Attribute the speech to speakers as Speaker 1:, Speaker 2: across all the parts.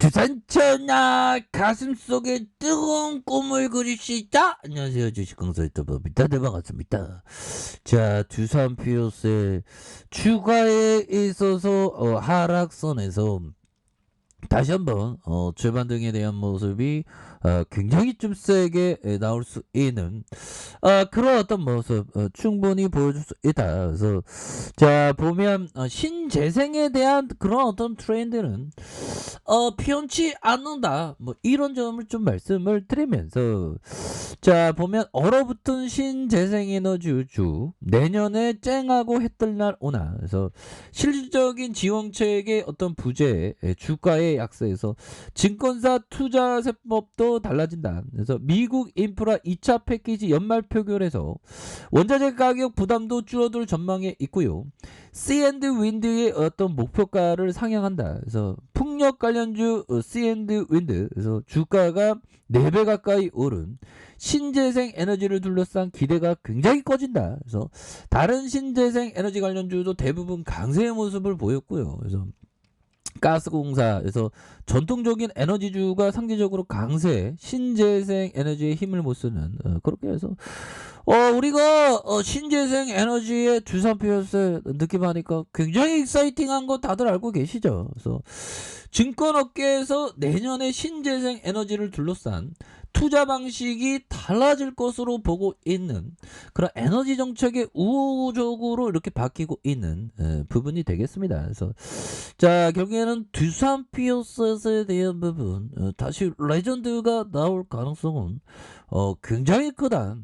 Speaker 1: 두산천하 가슴속에 뜨거운 꿈을 그릴 수 있다. 안녕하세요, 주식강사 유튜버 밑단대 반갑습니다. 자, 두산 피오스의 추가에 있어서 하락선에서 다시 한번 절반 등에 대한 모습이 굉장히 좀 세게 나올 수 있는 그런 어떤 모습 충분히 보여줄 수 있다. 그래서 자 보면 신재생에 대한 그런 어떤 트렌드는 피연치 않는다. 뭐 이런 점을 좀 말씀을 드리면서 자 보면 얼어붙은 신재생에너지주 내년에 쨍하고 해뜰 날 오나. 그래서 실질적인 지원책의 어떤 부재 주가의 약세에서 증권사 투자세법도 달라진다. 그래서 미국 인프라 2차 패키지 연말 표결에서 원자재 가격 부담도 줄어들 전망에 있고요. C&Wind의 어떤 목표가를 상향한다. 그래서 풍력 관련주 C&Wind 그래서 주가가 4배 가까이 오른 신재생 에너지를 둘러싼 기대가 굉장히 커진다. 그래서 다른 신재생 에너지 관련주도 대부분 강세의 모습을 보였고요. 그래서 가스공사에서 전통적인 에너지주가 상대적으로 강세, 신재생 에너지에 힘을 못 쓰는 그렇게 해서 우리가 신재생 에너지의 주산표에서 느낌하니까 굉장히 익사이팅한 거 다들 알고 계시죠. 그래서 증권업계에서 내년에 신재생 에너지를 둘러싼 투자 방식이 달라질 것으로 보고 있는 그런 에너지 정책의 우호적으로 이렇게 바뀌고 있는 부분이 되겠습니다. 그래서 자 결국에는 두산 피어스에 대한 부분 다시 레전드가 나올 가능성은 굉장히 크다.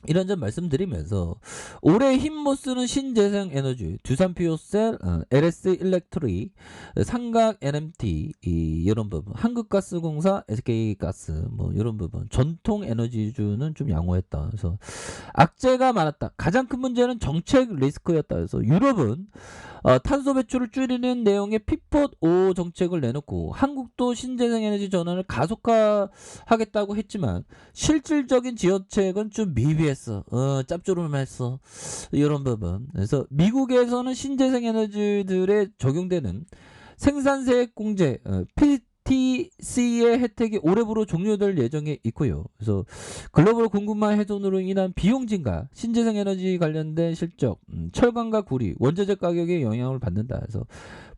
Speaker 1: 이런 점 말씀드리면서 올해 힘 못 쓰는 신재생 에너지 두산 피오셀, LS 일렉트릭, 삼각 NMT 이런 부분, 한국가스공사, SK가스 뭐 이런 부분 전통 에너지주는 좀 양호했다. 그래서 악재가 많았다. 가장 큰 문제는 정책 리스크였다. 그래서 유럽은 탄소 배출을 줄이는 내용의 피폿5 정책을 내놓고 한국도 신재생 에너지 전환을 가속화하겠다고 했지만 실질적인 지원책은 좀 미비했어. 짭조름했어. 이런 부분. 그래서 미국에서는 신재생 에너지들에 적용되는 생산세액 공제 PTC의 혜택이 올해부로 종료될 예정에 있고요. 그래서 글로벌 공급망 훼손으로 인한 비용 증가, 신재생 에너지 관련된 실적, 철강과 구리, 원자재 가격에 영향을 받는다. 그래서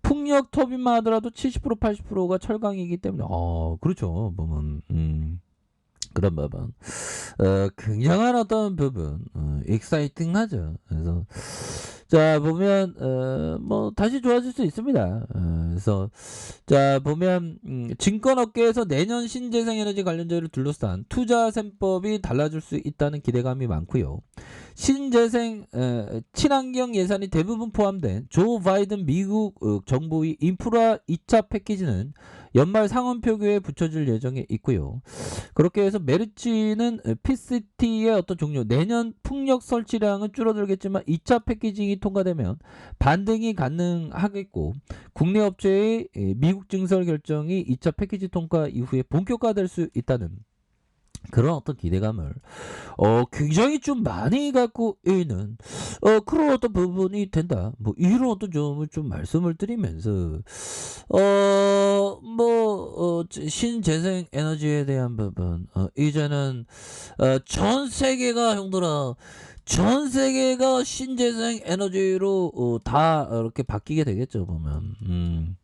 Speaker 1: 풍력 터빈만 하더라도 70% 80%가 철강이기 때문에 그렇죠. 보면 그런 부분 굉장한 어떤 부분 익사이팅하죠. 그래서 자 보면 뭐 다시 좋아질 수 있습니다. 그래서 자 보면 증권업계에서 내년 신재생에너지 관련주를 둘러싼 투자 셈법이 달라질 수 있다는 기대감이 많고요. 신재생 친환경 예산이 대부분 포함된 조 바이든 미국 정부의 인프라 2차 패키지는 연말 상원 표결에 붙여질 예정에 있고요. 그렇게 해서 메르치는 PCT의 어떤 종료 내년 풍력 설치량은 줄어들겠지만 2차 패키징이 통과되면 반등이 가능하겠고 국내 업체의 미국 증설 결정이 2차 패키지 통과 이후에 본격화될 수 있다는 그런 어떤 기대감을 굉장히 좀 많이 갖고 있는 그런 어떤 부분이 된다. 뭐 이런 어떤 점을 좀 말씀을 드리면서 신재생 에너지에 대한 부분 이제는 전 세계가 형들아 전 세계가 신재생 에너지로 다 이렇게 바뀌게 되겠죠 보면.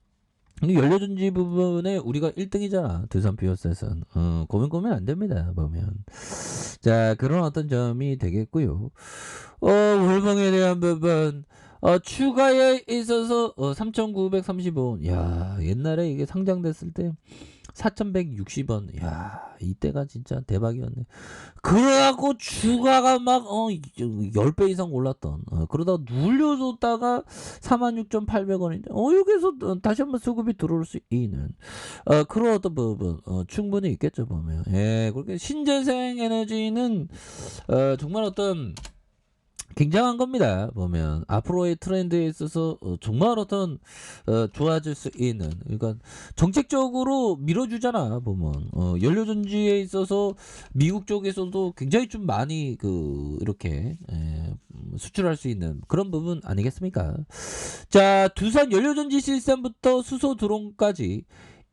Speaker 1: 근데 연료전지 부분에 우리가 1등이잖아. 두산 비오셋은. 고민 안 됩니다. 보면. 자, 그런 어떤 점이 되겠고요. 월봉에 대한 부분. 추가에 있어서 3,935원. 야, 옛날에 이게 상장됐을 때 4,160원. 야, 이때가 진짜 대박이었네. 그래갖고 주가가 막 10배 이상 올랐던 그러다 눌려줬다가 46,800원인데 여기서 다시 한번 수급이 들어올 수 있는 그런 어떤 부분 충분히 있겠죠 보면. 예, 그렇게 신재생 에너지는 정말 어떤 굉장한 겁니다. 보면 앞으로의 트렌드에 있어서 정말 어떤 좋아질 수 있는 그러니까 정책적으로 밀어주잖아 보면 연료전지에 있어서 미국 쪽에서도 굉장히 좀 많이 이렇게 수출할 수 있는 그런 부분 아니겠습니까? 자 두산 연료전지 시스템부터 수소 드론까지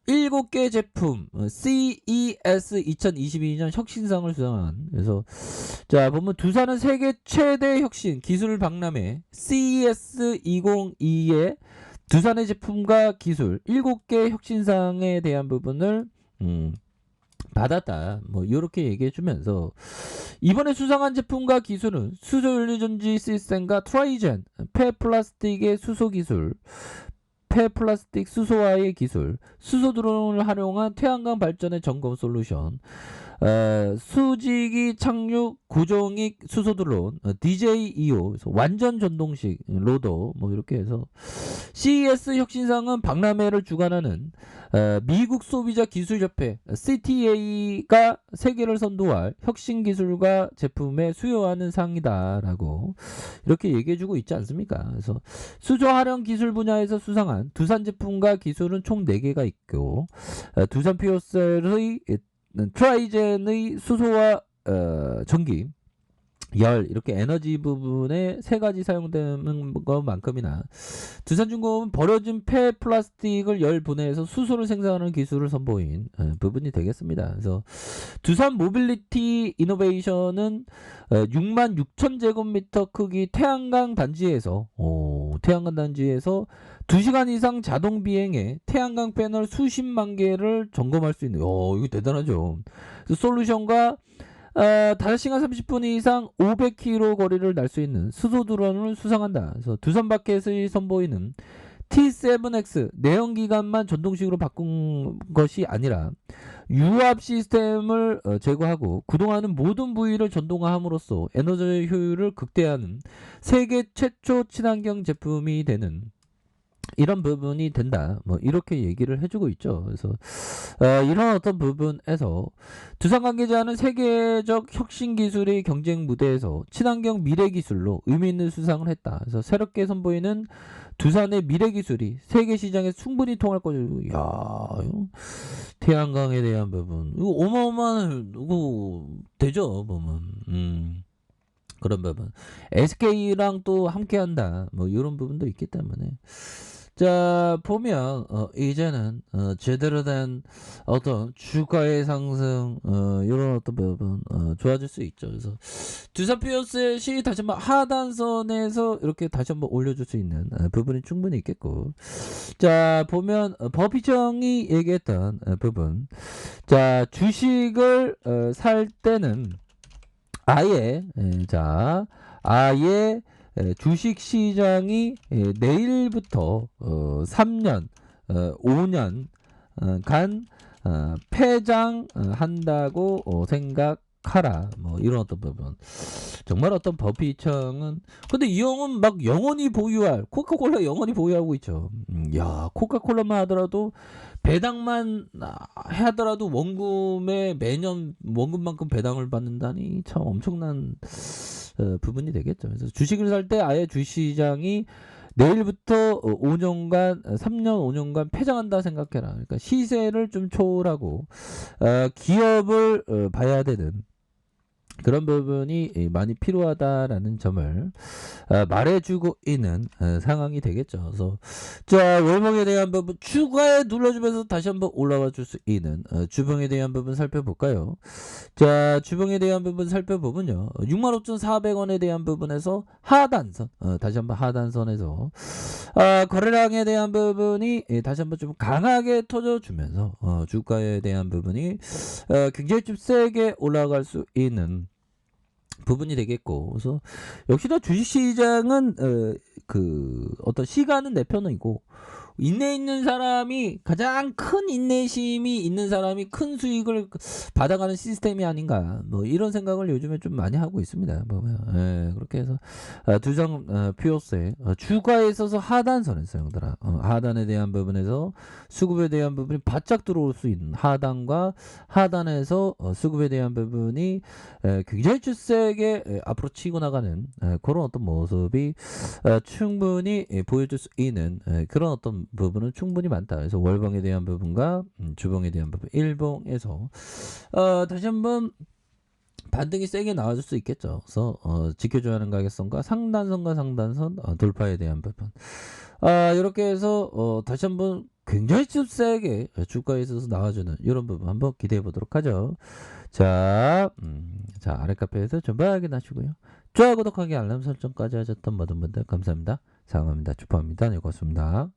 Speaker 1: 7개 제품 CES 2022년 혁신상을 수상한. 그래서 자 보면 두산은 세계 최대 혁신 기술 박람회 CES 2022에 두산의 제품과 기술 7개 혁신상에 대한 부분을 받았다. 뭐 이렇게 얘기해 주면서 이번에 수상한 제품과 기술은 수소연료전지 시스템과 트라이젠 폐플라스틱의 수소 기술, 폐플라스틱 수소화의 기술, 수소 드론을 활용한 태양광 발전의 점검 솔루션, 수직이 착륙 고정익 수소 드론, DJEO 완전 전동식 로더 뭐 이렇게 해서 CES 혁신상은 박람회를 주관하는 미국 소비자 기술협회 CTA가 세계를 선도할 혁신 기술과 제품에 수요하는 상이다라고 이렇게 얘기해주고 있지 않습니까? 그래서 수소 활용 기술 분야에서 수상한 두산 제품과 기술은 총 4개가 있고 두산 피오셀의 트라이젠의 수소와 전기 열 이렇게 에너지 부분에 3가지 사용되는 것만큼이나 두산중공업은 버려진 폐플라스틱을 열 분해해서 수소를 생산하는 기술을 선보인 부분이 되겠습니다. 그래서 두산 모빌리티 이노베이션은 6만 6천 제곱미터 크기 태양광 단지에서 2시간 이상 자동 비행에 태양광 패널 수십만 개를 점검할 수 있는 이거 대단하죠. 솔루션과 5시간 30분 이상 500km 거리를 날 수 있는 수소 드론을 수상한다. 그래서 두산 마켓이 선보이는 T7X 내연기관만 전동식으로 바꾼 것이 아니라 유압 시스템을 제거하고 그동안은 모든 부위를 전동화함으로써 에너지 효율을 극대화하는 세계 최초 친환경 제품이 되는 이런 부분이 된다. 뭐 이렇게 얘기를 해주고 있죠. 그래서 이런 어떤 부분에서 두산 관계자는 세계적 혁신 기술의 경쟁 무대에서 친환경 미래 기술로 의미 있는 수상을 했다. 그래서 새롭게 선보이는 두산의 미래 기술이 세계 시장에 충분히 통할 거죠. 야, 태양광에 대한 부분 이거 어마어마한 이거 되죠 보면. 그런 부분 SK랑 또 함께한다. 뭐 이런 부분도 있기 때문에. 자 보면 이제는 제대로 된 어떤 주가의 상승 이런 어떤 부분 좋아질 수 있죠. 그래서 두산 피오셋이 다시 한번 하단선에서 이렇게 다시 한번 올려줄 수 있는 부분이 충분히 있겠고, 자 보면 버피정이 얘기했던 부분, 자 주식을 살 때는 아예 주식 시장이 내일부터 3년 5년 간 폐장한다고 생각하라. 뭐 이런 어떤 부분. 정말 어떤 버피청은 근데 이 형은 막 영원히 보유할 코카콜라 영원히 보유하고 있죠. 야 코카콜라만 하더라도 배당만 하더라도 원금에 매년 원금만큼 배당을 받는다니 참 엄청난 부분이 되겠죠. 그래서 주식을 살 때 아예 주시장이 내일부터 5년간 3년 5년간 폐장한다 생각해라. 그러니까 시세를 좀 초월하고 기업을 봐야 되는 그런 부분이 많이 필요하다라는 점을 말해주고 있는 상황이 되겠죠. 그래서 자 월봉에 대한 부분 추가에 눌러주면서 다시 한번 올라와 줄 수 있는 주봉에 대한 부분 살펴볼까요? 자 주봉에 대한 부분 살펴보면요, 65,400원에 대한 부분에서 하단선 다시 한번 하단선에서 거래량에 대한 부분이 다시 한번 좀 강하게 터져주면서 주가에 대한 부분이 굉장히 좀 세게 올라갈 수 있는 부분이 되겠고, 그래서 역시나 주식시장은 그 어떤 시간은 내 편이고 인내 있는 사람이 가장 큰 인내심이 있는 사람이 큰 수익을 받아가는 시스템이 아닌가, 뭐 이런 생각을 요즘에 좀 많이 하고 있습니다. 보면 그렇게 해서 두산 피오스의 주가에 있어서 하단선에서 형들아 하단에 대한 부분에서 수급에 대한 부분이 바짝 들어올 수 있는 하단과 하단에서 수급에 대한 부분이 굉장히 세게 앞으로 치고 나가는 그런 어떤 모습이 충분히 보여줄 수 있는 그런 어떤 부분은 충분히 많다. 그래서 월봉에 대한 부분과 주봉에 대한 부분, 일봉에서 다시 한번 반등이 세게 나와줄 수 있겠죠. 그래서 지켜줘야 하는 가격선과 상단선과 상단선 돌파에 대한 부분, 이렇게 해서 다시 한번 굉장히 좀 세게 주가에 있어서 나와주는 이런 부분 한번 기대해 보도록 하죠. 자, 자 아래 카페에서 전부 확인하시고요. 좋아요, 구독하기, 알람 설정까지 하셨던 모든 분들 감사합니다. 사랑합니다. 축하합니다. 네, 고맙습니다.